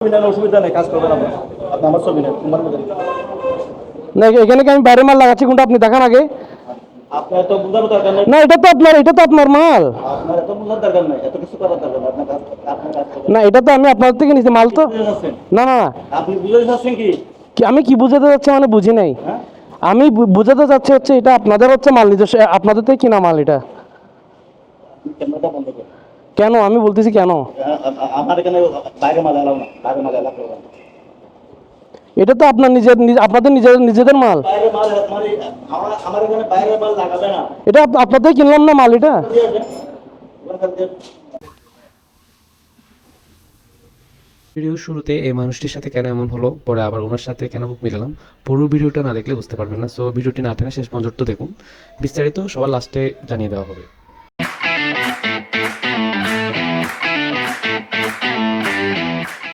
অসুবিধা নেই, কাজ করবেন আপনি। আপনি আমার ছবি নেন, তোমার মধ্যে না এখানে কি আমি বাইরে মাল লাগাচ্ছি কোনটা আপনি দেখান আগে। আপনার তো বোঝার দরকার নেই। না এটা তো আপনার মাল। আপনার এত বোঝার দরকার নেই, এত কিছু করার দরকার নেই। আপনার কাজ করবেন। না এটা তো আমি আপনার থেকে নিছি মাল তো। কি বুঝাতে চাচ্ছেন? না না না আপনি বুঝাতে চাচ্ছেন কি? আমি কি বুঝাতে যাচ্ছি মানে বুঝি নাই। হ্যাঁ, আমি বুঝাতে চাচ্ছি হচ্ছে এটা আপনাদের হচ্ছে মাল নিজস্ব, আপনাদের থেকে কিনা মাল এটা। আপনি ক্যামেরাটা বন্ধ করুন। কেন আমি বলতেছি কেন, আমার এখানে বাইরে মাল এলাও না, বাইরে মাল এলাও করবেন না। এটা তো আপনার আপনাদের নিজেদের মাল। বাইরে মাল মানে আমার এখানে বাইরে মাল লাগাবে না। এটা আপনাদের কিনলাম না মাল এটা। দিয়ে দেন। ওখান থেকে ভিডিওর শুরুতে এই মানুষটির সাথে কেন এমন হলো, পরে আবার ওনার সাথে কেন মুখ মিলালাম, পুরো ভিডিওটা না দেখলে বুঝতে পারবেন না। সো ভিডিওটি না টেনে শেষ পর্যন্ত দেখুন, বিস্তারিত সবার লাস্টে জানিয়ে দেওয়া হবে।